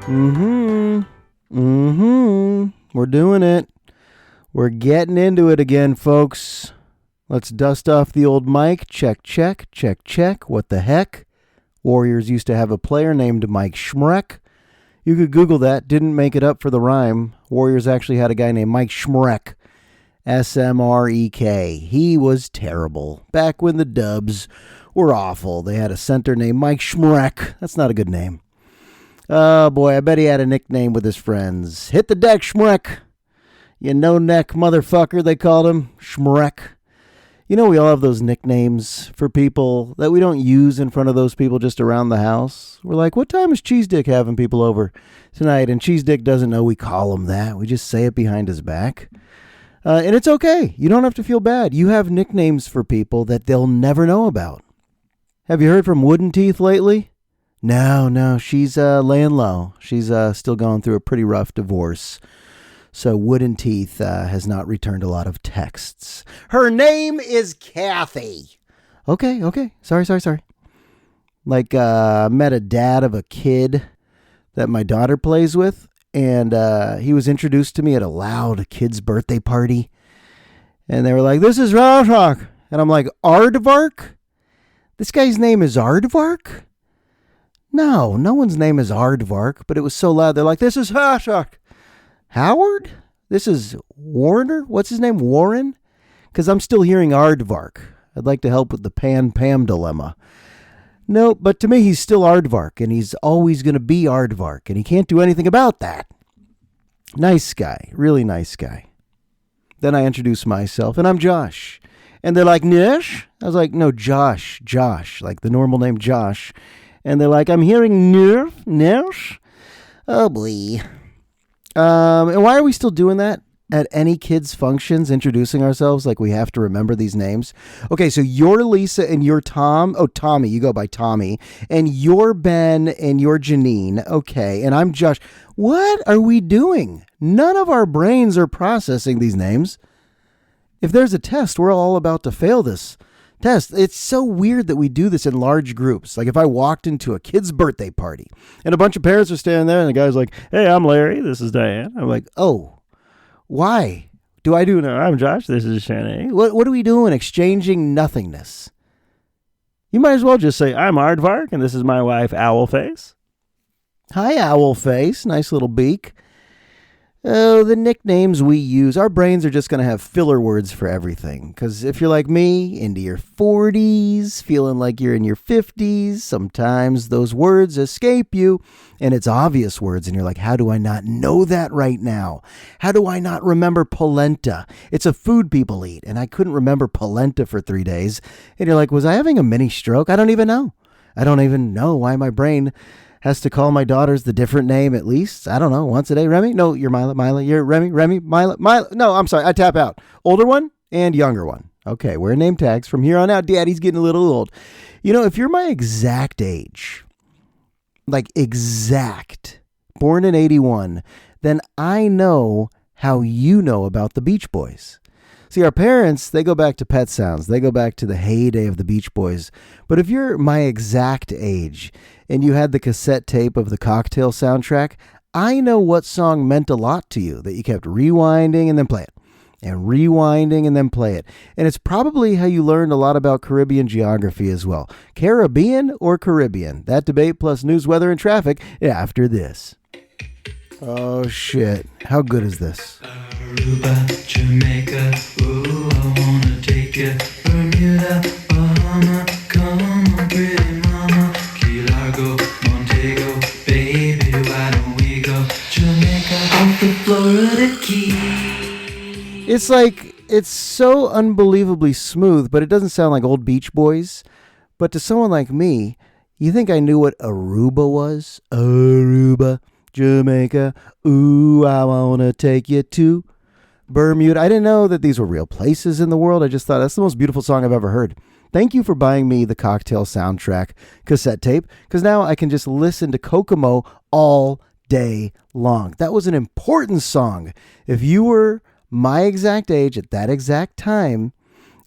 We're doing it. We're getting into it again, folks. Let's dust off the old mic. Check, check, check, check. What the heck? Warriors used to have a player named Mike Schmreck. You could Google that. Didn't make it up for the rhyme. Warriors actually had a guy named Mike Schmreck. S-M-R-E-K. He was terrible. Back when the Dubs were awful. They had a center named Mike Schmreck. That's not a good name. Oh, boy, I bet he had a nickname with his friends. Hit the deck, Schmreck. You no-neck motherfucker, they called him. Schmreck. You know, we all have those nicknames for people that we don't use in front of those people just around the house. We're like, what time is Cheese Dick having people over tonight? And Cheese Dick doesn't know we call him that. We just say it behind his back. And it's okay. You don't have to feel bad. You have nicknames for people that they'll never know about. Have you heard from Wooden Teeth lately? No, she's laying low. She's still going through a pretty rough divorce. So Wooden Teeth has not returned a lot of texts. Her name is Kathy. Okay. Sorry. Like, met a dad of a kid that my daughter plays with. And he was introduced to me at a loud kid's birthday party. And they were like, this is Rashok. And I'm like, Aardvark? This guy's name is Aardvark? No one's name is Aardvark, but it was so loud. They're like, this is Rashok. Howard? This is Warner? What's his name? Warren? Because I'm still hearing Aardvark. I'd like to help with the Pan-Pam dilemma. No, but to me, he's still Aardvark, and he's always going to be Aardvark, and he can't do anything about that. Nice guy. Really nice guy. Then I introduce myself, and I'm Josh. And they're like, Nish? I was like, no, Josh, like the normal name Josh. And they're like, I'm hearing Nish? Oh, boy. And why are we still doing that? At any kids' functions, introducing ourselves like we have to remember these names. Okay, so you're Lisa and you're Tom. Oh, Tommy, you go by Tommy. And you're Ben and you're Janine. Okay, and I'm Josh. What are we doing? None of our brains are processing these names. If there's a test, we're all about to fail this test. It's so weird that we do this in large groups. Like if I walked into a kid's birthday party and a bunch of parents are standing there and the guy's like, hey, I'm Larry. This is Diane. I'm like, oh. Why do I do now? I'm Josh. This is Shanae. What are we doing? Exchanging nothingness. You might as well just say, I'm Aardvark, and this is my wife, Owlface. Hi, Owlface. Nice little beak. Oh, the nicknames we use. Our brains are just going to have filler words for everything. Because if you're like me, into your 40s, feeling like you're in your 50s, sometimes those words escape you. And it's obvious words. And you're like, how do I not know that right now? How do I not remember polenta? It's a food people eat. And I couldn't remember polenta for 3 days. And you're like, was I having a mini stroke? I don't even know. I don't even know why my brain has to call my daughters the different name at least. I don't know. Once a day. Remy? No, you're Mila. You're Remy, Mila. No, I'm sorry. I tap out. Older one and younger one. Okay, wear name tags. From here on out, Daddy's getting a little old. You know, if you're my exact age, like exact, born in 81, then I know how you know about the Beach Boys. See, our parents, they go back to Pet Sounds. They go back to the heyday of the Beach Boys. But if you're my exact age and you had the cassette tape of the Cocktail soundtrack, I know what song meant a lot to you, that you kept rewinding and then play it, and rewinding and then play it. And it's probably how you learned a lot about Caribbean geography as well. Caribbean or Caribbean? That debate plus news, weather, and traffic after this. Oh, shit. How good is this? Aruba, Jamaica, ooh, I wanna take you. Bermuda, Bahama, come on, pretty mama. Key Largo, Montego, baby, why don't we go? Jamaica, go to Florida Key. It's like, it's so unbelievably smooth, but it doesn't sound like old Beach Boys. But to someone like me, you think I knew what Aruba was? Aruba, Jamaica, ooh, I wanna take you to Bermuda. I didn't know that these were real places in the world. I just thought that's the most beautiful song I've ever heard. Thank you for buying me the Cocktail soundtrack cassette tape, because now I can just listen to Kokomo all day long. That was an important song. If you were my exact age at that exact time,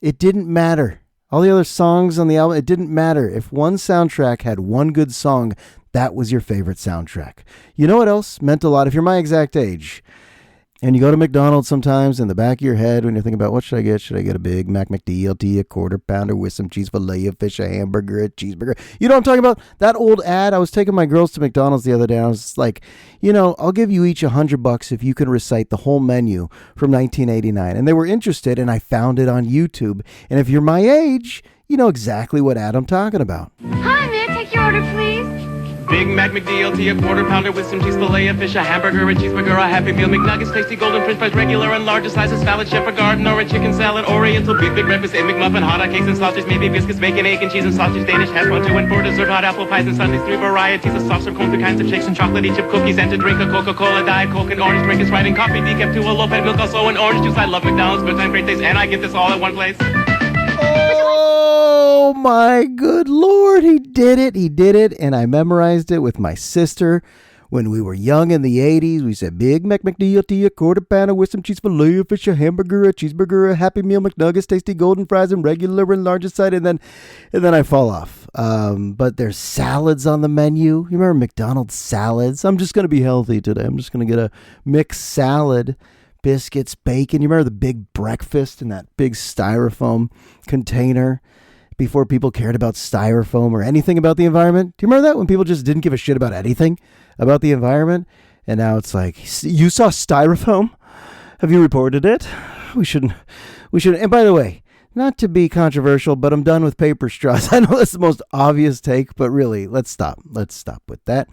it didn't matter. All the other songs on the album, it didn't matter. If one soundtrack had one good song, that was your favorite soundtrack. You know what else meant a lot? If you're my exact age, and you go to McDonald's sometimes, in the back of your head, when you're thinking about what should I get? Should I get a Big Mac McDLT, a quarter pounder with some cheese, filet of fish, a hamburger, a cheeseburger? You know what I'm talking about? That old ad. I was taking my girls to McDonald's the other day, and I was like, I'll give you each $100 if you can recite the whole menu from 1989. And they were interested, and I found it on YouTube. And if you're my age, you know exactly what ad I'm talking about. Hi, may I take your order, please? Big Mac McDLT, a quarter pounder with some cheese, filet of fish, a hamburger, a cheeseburger, a Happy Meal, McNuggets, tasty golden french fries, regular and larger sizes, salad, chef, a garden, or a chicken salad, oriental, big breakfast, a McMuffin, hot dog, cakes and sausage, maybe biscuits, bacon, egg and cheese and sausage, Danish, hash brown, 2 and 4, dessert, hot apple pies and sundaes, 3 varieties of soft serve cones, 3 kinds of shakes and chocolatey chip cookies, and to drink a Coca-Cola, Diet Coke, and orange drink is right, and coffee, decaf, 2, a low-fat milk, also an orange juice. I love McDonald's, good time, great taste, and I get this all at one place. Oh my good Lord, he did it, and I memorized it with my sister when we were young in the 80s. We said Big Mac McDLT, a quarter pounder with some cheese, filet of fish, a hamburger, a cheeseburger, a Happy Meal, McNuggets, tasty golden fries, and regular and largest side, and then I fall off. But there's salads on the menu. You remember McDonald's salads? I'm just going to be healthy today. I'm just going to get a mixed salad. Biscuits, bacon. You remember the big breakfast in that big styrofoam container before people cared about styrofoam or anything about the environment? Do you remember that, when people just didn't give a shit about anything about the environment? And now it's like, you saw styrofoam? Have you reported it? We shouldn't. And by the way, not to be controversial, but I'm done with paper straws. I know that's the most obvious take, but really, let's stop with that.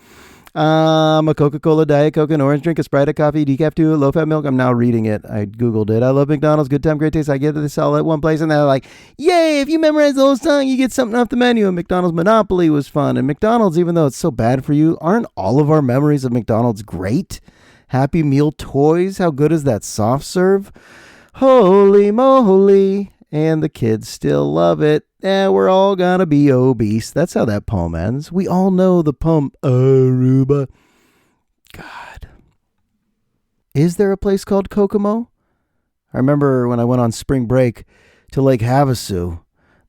A Coca-Cola, Diet Coke, an orange drink, a Sprite, a coffee, decaf 2, a low-fat milk. I'm now reading it. I Googled it. I love McDonald's. Good time, great taste. I get this all at one place. And they're like, yay, if you memorize the whole song, you get something off the menu. And McDonald's Monopoly was fun. And McDonald's, even though it's so bad for you, aren't all of our memories of McDonald's great? Happy Meal toys. How good is that soft serve? Holy moly. And the kids still love it. We're all gonna be obese. That's how that poem ends. We all know the poem, Aruba. God. Is there a place called Kokomo? I remember when I went on spring break to Lake Havasu,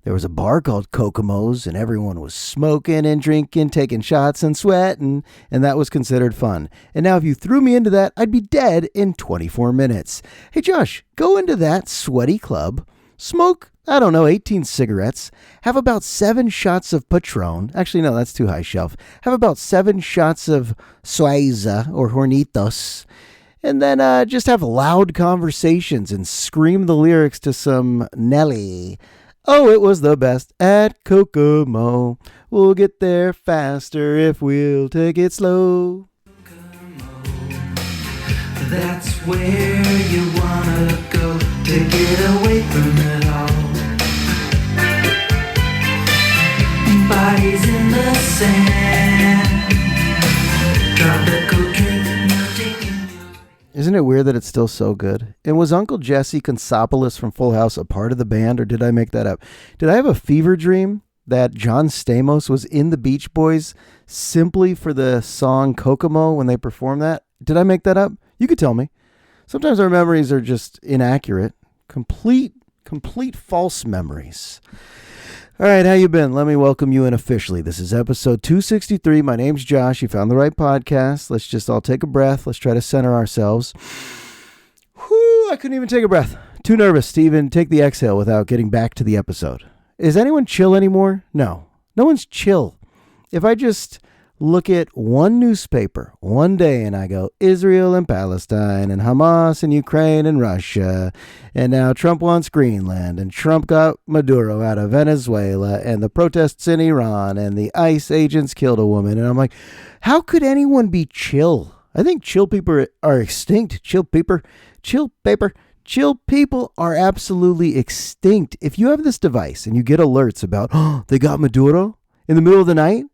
there was a bar called Kokomo's, and everyone was smoking and drinking, taking shots and sweating, and that was considered fun. And now if you threw me into that, I'd be dead in 24 minutes. Hey Josh, go into that sweaty club, smoke, 18 cigarettes, have about 7 shots of Patron. Actually, no, that's too high shelf. Have about 7 shots of Suiza or Hornitos. And then just have loud conversations and scream the lyrics to some Nelly. Oh, it was the best at Kokomo. We'll get there faster if we'll take it slow. That's where you wanna go to get away from it all. Bodies in the sand. Tropical drink melting in your... Isn't it weird that it's still so good? And was Uncle Jesse Consopoulos from Full House a part of the band, or did I make that up? Did I have a fever dream that John Stamos was in the Beach Boys simply for the song Kokomo when they performed that? Did I make that up? You could tell me. Sometimes our memories are just inaccurate. Complete false memories. All right, how you been? Let me welcome you in officially. This is episode 263. My name's Josh. You found the right podcast. Let's just all take a breath. Let's try to center ourselves. Whew, I couldn't even take a breath. Too nervous to even take the exhale without getting back to the episode. Is anyone chill anymore? No. No one's chill. If I just look at one newspaper one day and I go, Israel and Palestine and Hamas and Ukraine and Russia, and now Trump wants Greenland, and Trump got Maduro out of Venezuela, and the protests in Iran, and the ICE agents killed a woman, and I'm like, how could anyone be chill? I think chill people are extinct. Chill people are absolutely extinct. If you have this device and you get alerts about, oh, they got Maduro in the middle of the night,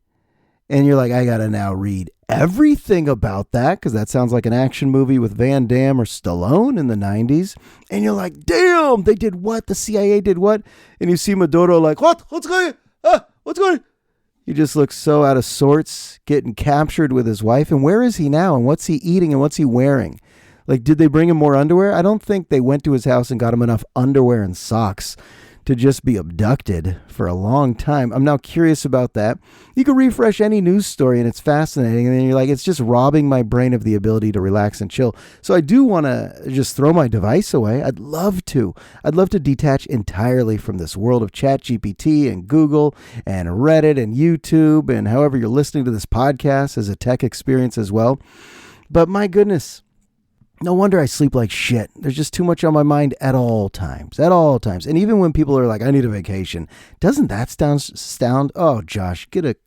and you're like, I got to now read everything about that because that sounds like an action movie with Van Damme or Stallone in the 90s. And you're like, damn, they did what? The CIA did what? And you see Maduro like, what? What's going on? What's going on? He just looks so out of sorts, getting captured with his wife. And where is he now? And what's he eating? And what's he wearing? Like, did they bring him more underwear? I don't think they went to his house and got him enough underwear and socks to just be abducted for a long time. I'm now curious about that. You can refresh any news story and it's fascinating. And then you're like, it's just robbing my brain of the ability to relax and chill. So I do want to just throw my device away. I'd love to. I'd love to detach entirely from this world of ChatGPT and Google and Reddit and YouTube and however you're listening to this podcast as a tech experience as well. But my goodness, no wonder I sleep like shit. There's just too much on my mind at all times. And even when people are like, I need a vacation, doesn't that sound, oh, Josh, get a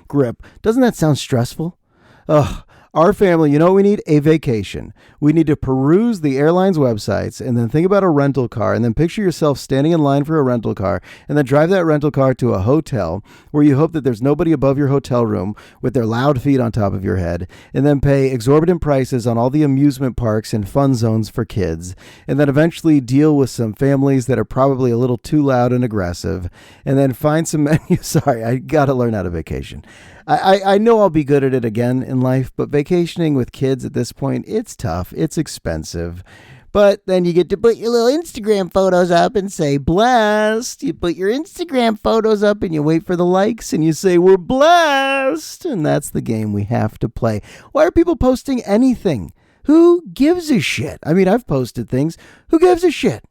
grip. Doesn't that sound stressful? Ugh. Our family, you know what we need? A vacation. We need to peruse the airline's websites and then think about a rental car and then picture yourself standing in line for a rental car and then drive that rental car to a hotel where you hope that there's nobody above your hotel room with their loud feet on top of your head and then pay exorbitant prices on all the amusement parks and fun zones for kids and then eventually deal with some families that are probably a little too loud and aggressive and then find some menus. Sorry, I got to learn how to vacation. I know I'll be good at it again in life, but vacationing with kids at this point, it's tough. It's expensive. But then you get to put your little Instagram photos up and say, blessed. You put your Instagram photos up and you wait for the likes and you say, we're blessed. And that's the game we have to play. Why are people posting anything? Who gives a shit? I mean, I've posted things. Who gives a shit?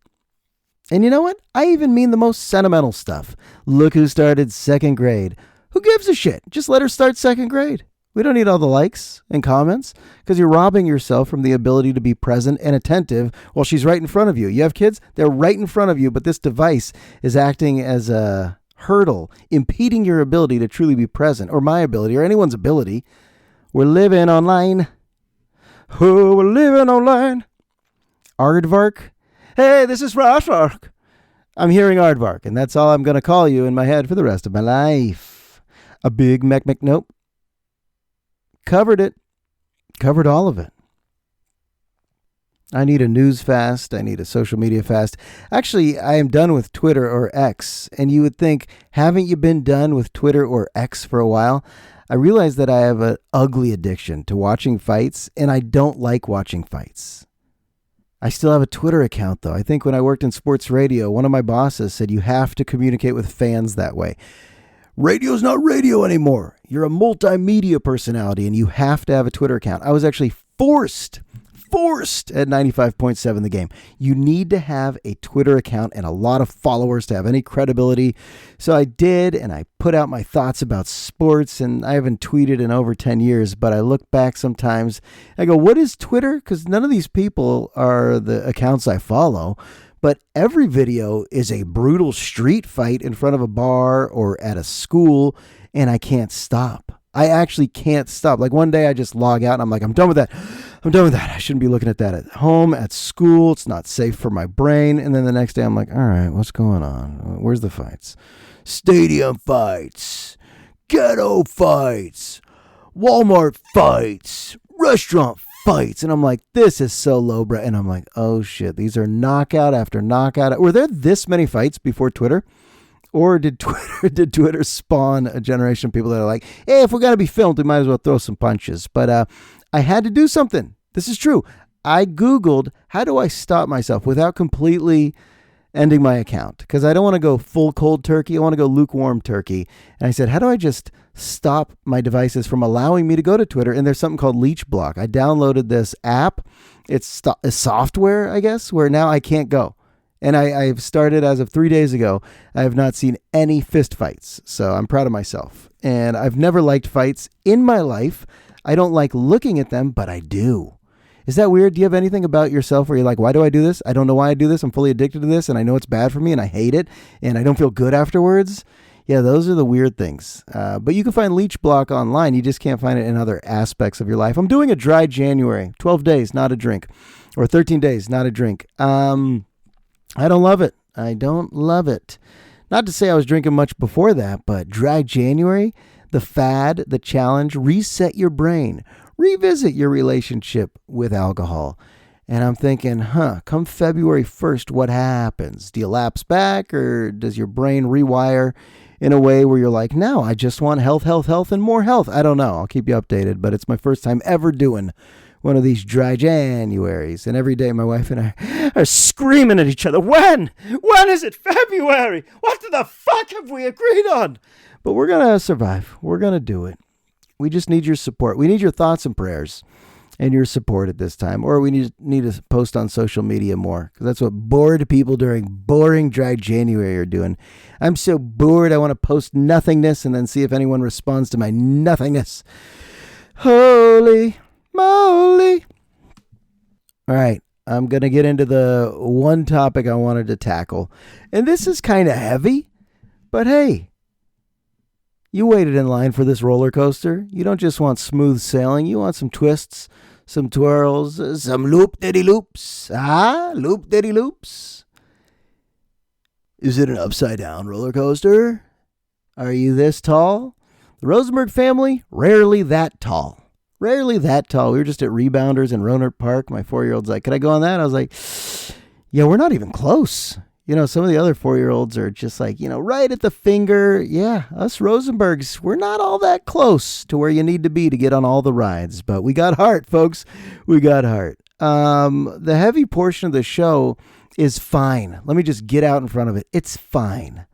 And you know what? I even mean the most sentimental stuff. Look who started second grade. Who gives a shit? Just let her start second grade. We don't need all the likes and comments because you're robbing yourself from the ability to be present and attentive while she's right in front of you. You have kids, they're right in front of you, but this device is acting as a hurdle, impeding your ability to truly be present, or my ability, or anyone's ability. We're living online. Oh, we're living online. Aardvark. Hey, this is Aardvark. I'm hearing Aardvark, and that's all I'm going to call you in my head for the rest of my life. A big nope. Covered it. Covered all of it. I need a news fast. I need a social media fast. Actually, I am done with Twitter or X. And you would think, haven't you been done with Twitter or X for a while? I realize that I have an ugly addiction to watching fights, and I don't like watching fights. I still have a Twitter account, though. I think when I worked in sports radio, one of my bosses said you have to communicate with fans that way. Radio's not radio anymore. You're a multimedia personality and you have to have a Twitter account. I was actually forced at 95.7 The Game. You need to have a Twitter account and a lot of followers to have any credibility. So I did, and I put out my thoughts about sports, and I haven't tweeted in over 10 years, but I look back sometimes. I go, what is Twitter? Because none of these people are the accounts I follow. But every video is a brutal street fight in front of a bar or at a school, and I can't stop. I actually can't stop. Like one day I just log out and I'm like, I'm done with that. I shouldn't be looking at that at home, at school. It's not safe for my brain. And then the next day I'm like, all right, what's going on? Where's the fights? Stadium fights, ghetto fights, Walmart fights, restaurant fights. And I'm like, this is so lowbrow. And I'm like, oh shit, these are knockout after knockout. Were there this many fights before Twitter? Or did Twitter spawn a generation of people that are like, hey, if we're going to be filmed, we might as well throw some punches. But I had to do something. This is true. I Googled, how do I stop myself without completely ending my account? Because I don't want to go full cold turkey. I want to go lukewarm turkey. And I said, how do I just stop my devices from allowing me to go to Twitter? And there's something called Leech Block. I downloaded this app. It's a software, I guess, where now I can't go. And I've started as of 3 days ago. I have not seen any fist fights. So I'm proud of myself. And I've never liked fights in my life. I don't like looking at them, but I do. Is that weird? Do you have anything about yourself where you're like, why do I do this? I don't know why I do this. I'm fully addicted to this, and I know it's bad for me, and I hate it, and I don't feel good afterwards. Yeah, those are the weird things. But you can find Leech Block online. You just can't find it in other aspects of your life. I'm doing a dry January, 12 days, not a drink, or 13 days, not a drink. I don't love it. I don't love it. Not to say I was drinking much before that, but dry January, the fad, the challenge, reset your brain, revisit your relationship with alcohol. And I'm thinking, come February 1st, what happens? Do you lapse back, or does your brain rewire in a way where you're like, no, I just want health, and more health? I don't know. I'll keep you updated, but it's my first time ever doing one of these dry Januaries. And every day my wife and I are screaming at each other, when? When is it February? What the fuck have we agreed on? But we're going to survive. We're going to do it. We just need your support. We need your thoughts and prayers and your support at this time. Or we need to post on social media more, because that's what bored people during boring dry January are doing. I'm so bored, I want to post nothingness and then see if anyone responds to my nothingness. Holy moly. All right, I'm going to get into the one topic I wanted to tackle. And this is kind of heavy, but hey, you waited in line for this roller coaster. You don't just want smooth sailing. You want some twists, some twirls, some loop-diddy-loops. Loop-diddy-loops. Is it an upside-down roller coaster? Are you this tall? The Rosenberg family, rarely that tall. Rarely that tall. We were just at Rebounders in Roanoke Park. My 4-year-old's like, could I go on that? I was like, yeah, we're not even close. You know, some of the other 4-year-olds are just like, right at the finger. Yeah, us Rosenbergs, we're not all that close to where you need to be to get on all the rides. But we got heart, folks. We got heart. The heavy portion of the show is fine. Let me just get out in front of it. It's fine.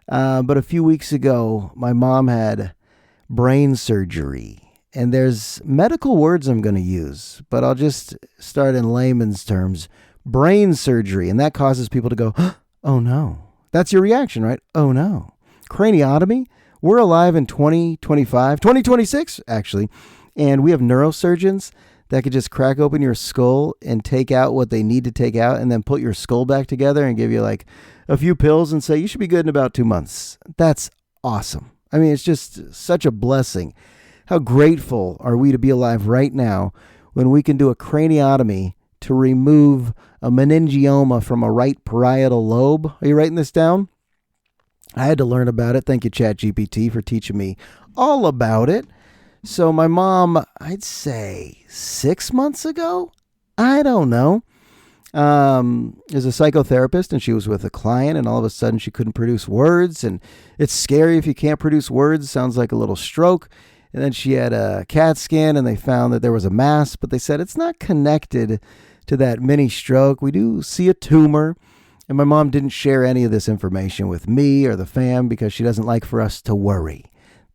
But a few weeks ago, my mom had brain surgery. And there's medical words I'm going to use, but I'll just start in layman's terms. Brain surgery, and that causes people to go, oh no. That's your reaction, right? Oh no. Craniotomy, we're alive in 2025, 2026 actually, and we have neurosurgeons that could just crack open your skull and take out what they need to take out and then put your skull back together and give you like a few pills and say you should be good in about 2 months. That's awesome. I mean, it's just such a blessing. How grateful are we to be alive right now when we can do a craniotomy to remove a meningioma from a right parietal lobe. Are you writing this down? I had to learn about it. Thank you, ChatGPT, for teaching me all about it. So my mom, I'd say 6 months ago, I don't know, is a psychotherapist, and she was with a client, and all of a sudden she couldn't produce words. And it's scary if you can't produce words. It sounds like a little stroke. And then she had a CAT scan, and they found that there was a mass, but they said it's not connected to that mini stroke. We do see a tumor. And my mom didn't share any of this information with me or the fam because she doesn't like for us to worry.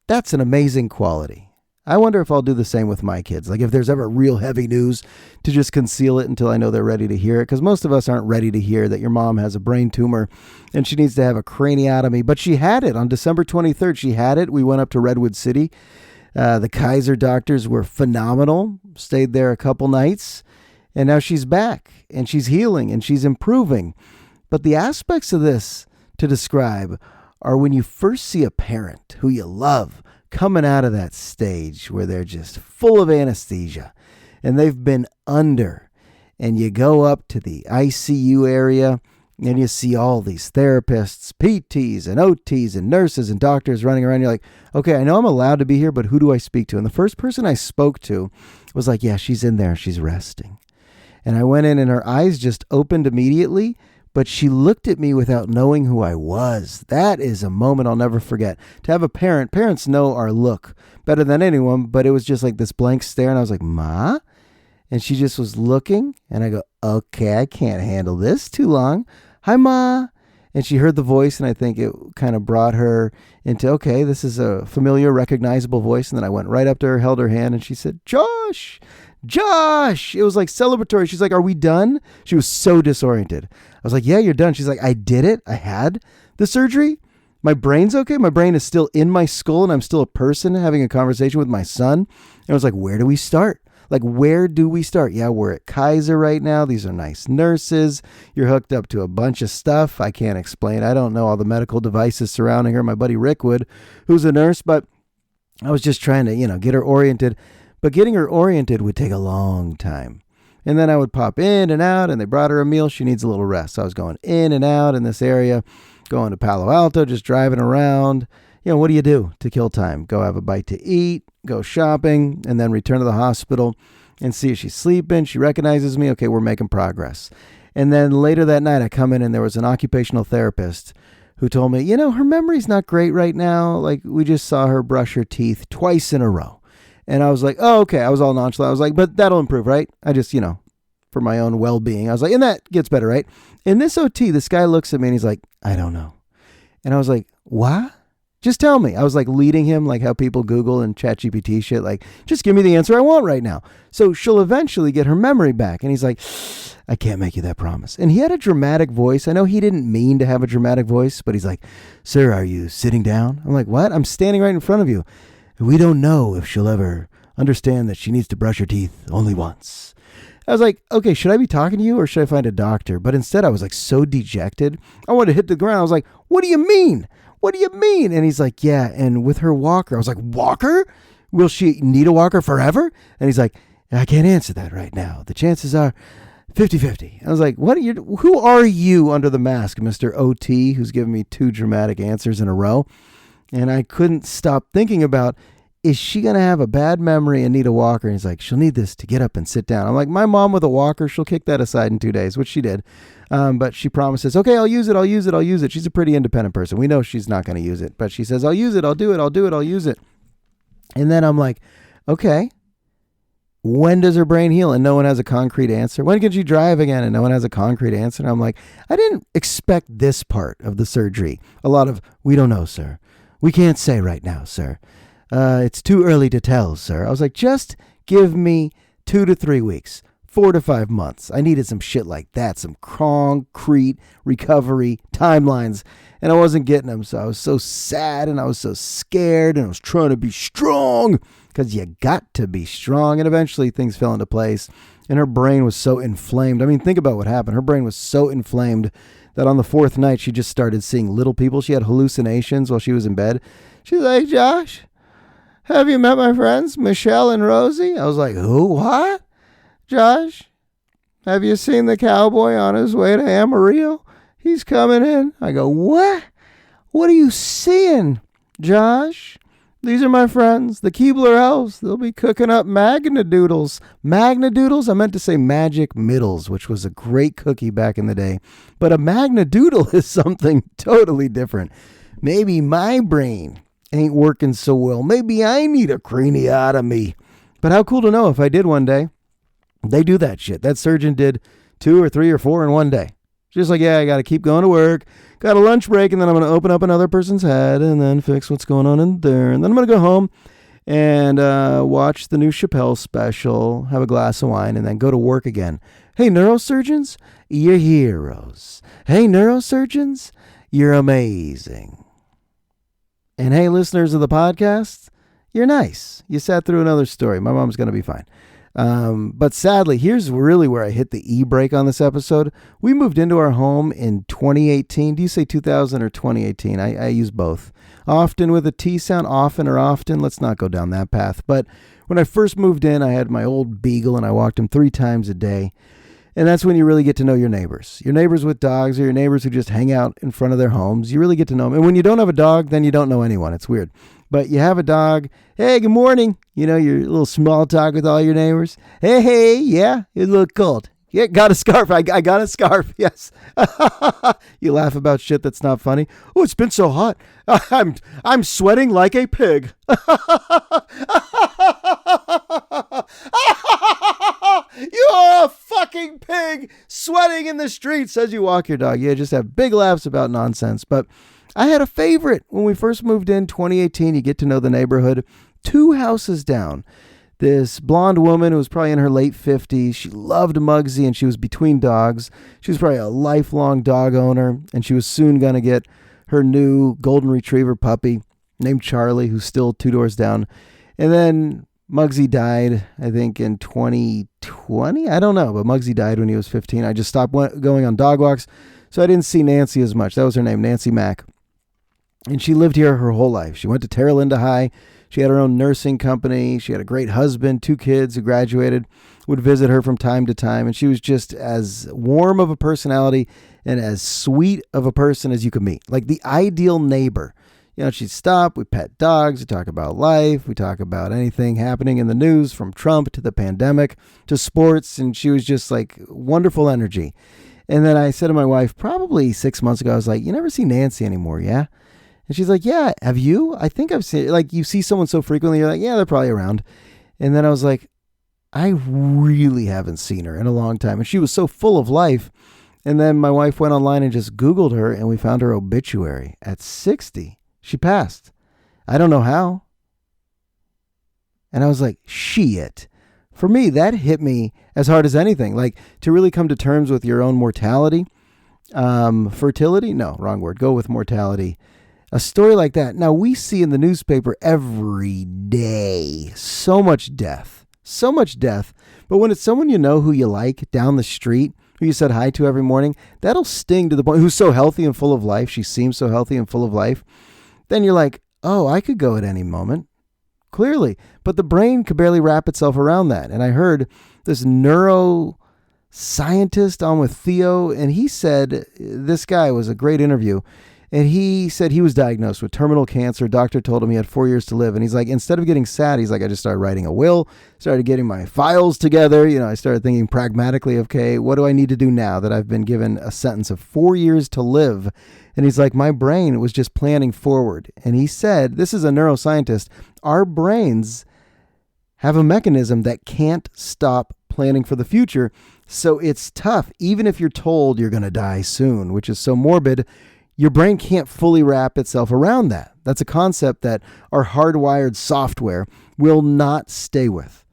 That's an amazing quality. I wonder if I'll do the same with my kids. Like if there's ever real heavy news, to just conceal it until I know they're ready to hear it. Because most of us aren't ready to hear that your mom has a brain tumor and she needs to have a craniotomy. But she had it on December 23rd. She had it. We went up to Redwood City. The Kaiser doctors were phenomenal. Stayed there a couple nights. And now she's back. And she's healing. And she's improving. But the aspects of this to describe are when you first see a parent who you love coming out of that stage where they're just full of anesthesia and they've been under, and you go up to the ICU area and you see all these therapists, PTs and OTs and nurses and doctors running around. You're like, okay, I know I'm allowed to be here, but who do I speak to? And the first person I spoke to was like, yeah, she's in there. She's resting. And I went in and her eyes just opened immediately. But she looked at me without knowing who I was. That is a moment I'll never forget. To have a parent, parents know our look better than anyone, but it was just like this blank stare, and I was like, Ma? And she just was looking, and I go, okay, I can't handle this too long. Hi, Ma. And she heard the voice, and I think it kind of brought her into, okay, this is a familiar, recognizable voice. And then I went right up to her, held her hand, and she said, Josh. It was like celebratory. She's like, are we done? She was so disoriented. I was like, yeah, you're done. She's like, I did it. I had the surgery. My brain's okay. My brain is still in my skull and I'm still a person having a conversation with my son. And I was like, where do we start? Like, where do we start? Yeah, we're at Kaiser right now. These are nice nurses. You're hooked up to a bunch of stuff. I can't explain. I don't know all the medical devices surrounding her. My buddy Rick would, who's a nurse, but I was just trying to, get her oriented. But getting her oriented would take a long time. And then I would pop in and out, and they brought her a meal. She needs a little rest. So I was going in and out in this area, going to Palo Alto, just driving around. What do you do to kill time? Go have a bite to eat, go shopping, and then return to the hospital and see if she's sleeping. She recognizes me. Okay, we're making progress. And then later that night, I come in, and there was an occupational therapist who told me, her memory's not great right now. Like, we just saw her brush her teeth twice in a row. And I was like, oh, okay. I was all nonchalant. I was like, but that'll improve, right? I just, for my own well-being. I was like, and that gets better, right? In this OT, this guy looks at me and he's like, I don't know. And I was like, what? Just tell me. I was like leading him like how people Google and ChatGPT shit. Like, just give me the answer I want right now. So she'll eventually get her memory back. And he's like, I can't make you that promise. And he had a dramatic voice. I know he didn't mean to have a dramatic voice, but he's like, sir, are you sitting down? I'm like, what? I'm standing right in front of you. We don't know if she'll ever understand that she needs to brush her teeth only once. I was like, okay, should I be talking to you or should I find a doctor? But instead I was like so dejected. I wanted to hit the ground. I was like, what do you mean? What do you mean? And he's like, yeah. And with her walker, I was like, walker? Will she need a walker forever? And he's like, I can't answer that right now. The chances are 50-50. I was like, who are you under the mask, Mr. OT, who's giving me 2 dramatic answers in a row? And I couldn't stop thinking about, is she going to have a bad memory and need a walker? And he's like, she'll need this to get up and sit down. I'm like, my mom with a walker, she'll kick that aside in 2 days, which she did. But she promises, okay, I'll use it. She's a pretty independent person. We know she's not going to use it, but she says, I'll use it. I'll do it. I'll use it. And then I'm like, okay, when does her brain heal? And no one has a concrete answer. When can she drive again? And no one has a concrete answer. And I'm like, I didn't expect this part of the surgery. A lot of, we don't know, sir. We can't say right now, sir. It's too early to tell, sir. I was like, just give me 2 to 3 weeks, 4 to 5 months. I needed some shit like that, some concrete recovery timelines, and I wasn't getting them. So I was so sad and I was so scared and I was trying to be strong because you got to be strong. And eventually things fell into place and her brain was so inflamed. I mean, think about what happened. Her brain was so inflamed that on the 4th night, she just started seeing little people. She had hallucinations while she was in bed. She's like, Josh, have you met my friends, Michelle and Rosie? I was like, who? What? Josh, have you seen the cowboy on his way to Amarillo? He's coming in. I go, what? What are you seeing, Josh? These are my friends, the Keebler elves. They'll be cooking up Magnadoodles. Magnadoodles? I meant to say Magic Middles, which was a great cookie back in the day. But a Magnadoodle is something totally different. Maybe my brain ain't working so well. Maybe I need a craniotomy. But how cool to know if I did one day. They do that shit. That surgeon did 2 or 3 or 4 in one day. Just like, yeah, I got to keep going to work. Got a lunch break, and then I'm going to open up another person's head and then fix what's going on in there. And then I'm going to go home and watch the new Chappelle special, have a glass of wine, and then go to work again. Hey, neurosurgeons, you're heroes. Hey, neurosurgeons, you're amazing. And hey, listeners of the podcast, you're nice. You sat through another story. My mom's going to be fine. But sadly, here's really where I hit the e-brake on this episode. We moved into our home in 2018. Do you say 2000 or 2018? I use both. Often with a T sound, often or often. Let's not go down that path. But when I first moved in, I had my old beagle and I walked him 3 times a day. And that's when you really get to know your neighbors. Your neighbors with dogs or your neighbors who just hang out in front of their homes. You really get to know them. And when you don't have a dog, then you don't know anyone. It's weird. But you have a dog. Hey, good morning. You know, your little small talk with all your neighbors. Hey, yeah, you look cold. Yeah, got a scarf. I got a scarf. Yes. You laugh about shit that's not funny. Oh, it's been so hot. I'm sweating like a pig. You are a fucking pig sweating in the streets as you walk your dog. Yeah, just have big laughs about nonsense. But I had a favorite when we first moved in 2018. You get to know the neighborhood. 2 houses down. This blonde woman who was probably in her late 50s. She loved Muggsy and she was between dogs. She was probably a lifelong dog owner. And she was soon going to get her new golden retriever puppy named Charlie, who's still 2 doors down. And then Muggsy died, I think, in 2020. I don't know, but Muggsy died when he was 15. I just stopped going on dog walks, so I didn't see Nancy as much. That was her name, Nancy Mack. And she lived here her whole life. She went to Terra Linda High. She had her own nursing company. She had a great husband, 2 kids who graduated, would visit her from time to time. And she was just as warm of a personality and as sweet of a person as you could meet. Like the ideal neighbor. You know, she'd stop, we pet dogs, we talk about life, we talk about anything happening in the news from Trump to the pandemic to sports. And she was just like wonderful energy. And then I said to my wife, probably 6 months ago, I was like, you never see Nancy anymore, yeah? And she's like, yeah, have you? I think I've seen, like, you see someone so frequently, you're like, yeah, they're probably around. And then I was like, I really haven't seen her in a long time. And she was so full of life. And then my wife went online and just Googled her, and we found her obituary. At 60, she passed. I don't know how. And I was like, shit. For me, that hit me as hard as anything. Like, to really come to terms with your own mortality. Fertility? No, wrong word. Go with mortality. A story like that. Now, we see in the newspaper every day so much death. So much death. But when it's someone you know who you like down the street, who you said hi to every morning, that'll sting to the point, who's so healthy and full of life, she seems so healthy and full of life, then you're like, oh, I could go at any moment. Clearly. But the brain could barely wrap itself around that. And I heard this neuroscientist on with Theo, and he said, this guy was a great interview, and he said he was diagnosed with terminal cancer. Doctor told him he had 4 years to live. And he's like, instead of getting sad, he's like, I just started writing a will, started getting my files together. I started thinking pragmatically, okay, what do I need to do now that I've been given a sentence of 4 years to live? And he's like, my brain was just planning forward. And he said, this is a neuroscientist, our brains have a mechanism that can't stop planning for the future. So it's tough. Even if you're told you're going to die soon, which is so morbid, your brain can't fully wrap itself around that. That's a concept that our hardwired software will not stay with.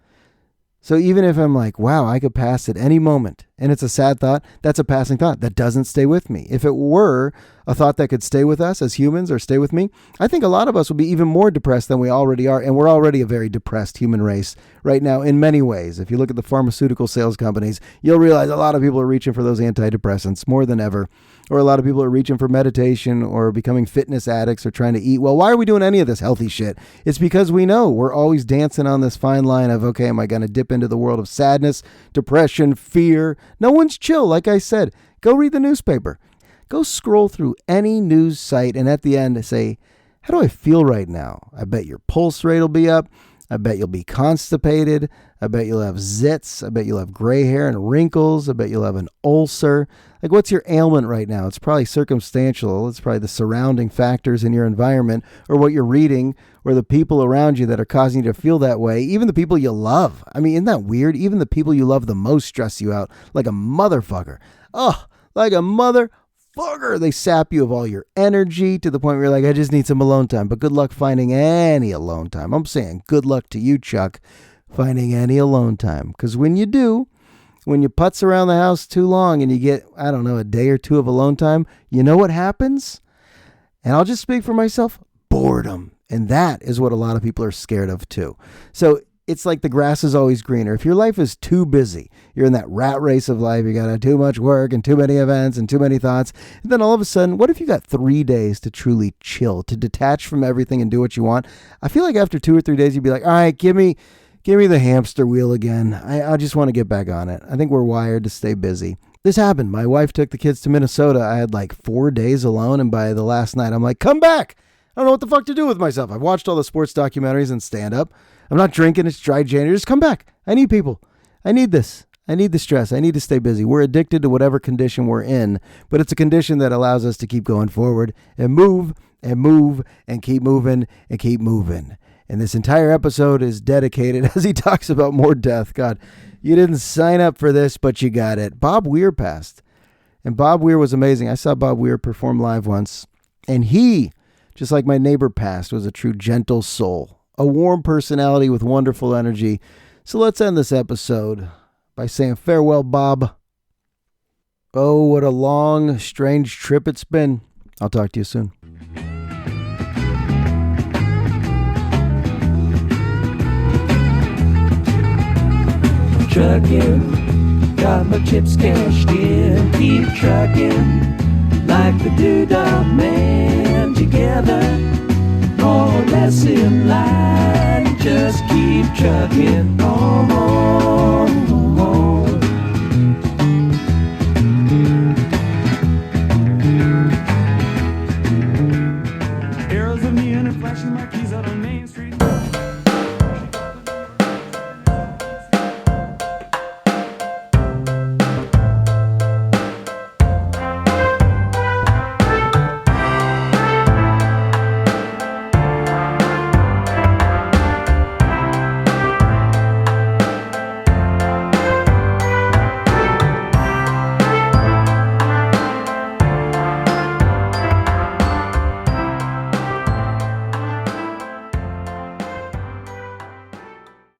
So even if I'm like, wow, I could pass at any moment, and it's a sad thought, that's a passing thought. That doesn't stay with me. If it were a thought that could stay with us as humans or stay with me, I think a lot of us would be even more depressed than we already are. And we're already a very depressed human race right now in many ways. If you look at the pharmaceutical sales companies, you'll realize a lot of people are reaching for those antidepressants more than ever. Or a lot of people are reaching for meditation or becoming fitness addicts or trying to eat. Well, why are we doing any of this healthy shit? It's because we know we're always dancing on this fine line of, okay, am I going to dip into the world of sadness, depression, fear? No one's chill. Like I said, go read the newspaper. Go scroll through any news site and at the end say, how do I feel right now? I bet your pulse rate will be up. I bet you'll be constipated. I bet you'll have zits. I bet you'll have gray hair and wrinkles. I bet you'll have an ulcer. Like, what's your ailment right now? It's probably circumstantial. It's probably the surrounding factors in your environment or what you're reading or the people around you that are causing you to feel that way. Even the people you love. I mean, isn't that weird? Even the people you love the most stress you out like a motherfucker. Oh, like a motherfucker. They sap you of all your energy to the point where you're like, I just need some alone time. But good luck finding any alone time. I'm saying good luck to you, Chuck, finding any alone time. Because when you do, when you putz around the house too long and you get, I don't know, a day or two of alone time, you know what happens? And I'll just speak for myself, boredom. And that is what a lot of people are scared of too. So it's like the grass is always greener. If your life is too busy, you're in that rat race of life, you got too much work and too many events and too many thoughts. And then all of a sudden, what if you got 3 days to truly chill, to detach from everything and do what you want? I feel like after 2 or 3 days, you'd be like, all right, give me the hamster wheel again. I just want to get back on it. I think we're wired to stay busy. This happened. My wife took the kids to Minnesota. I had like 4 days alone. And by the last night, I'm like, come back. I don't know what the fuck to do with myself. I've watched all the sports documentaries and stand up. I'm not drinking. It's dry January. Just come back. I need people. I need this. I need the stress. I need to stay busy. We're addicted to whatever condition we're in, but it's a condition that allows us to keep going forward and move and move and keep moving and keep moving. And this entire episode is dedicated as he talks about more death. God, you didn't sign up for this, but you got it. Bob Weir passed. And Bob Weir was amazing. I saw Bob Weir perform live once. And he, just like my neighbor passed, was a true gentle soul. A warm personality with wonderful energy. So let's end this episode by saying farewell, Bob. Oh, what a long, strange trip it's been. I'll talk to you soon. Trucking, got my chips cashed in. Keep trucking, like the Doodah Man. Together, more or less in line. Just keep trucking on.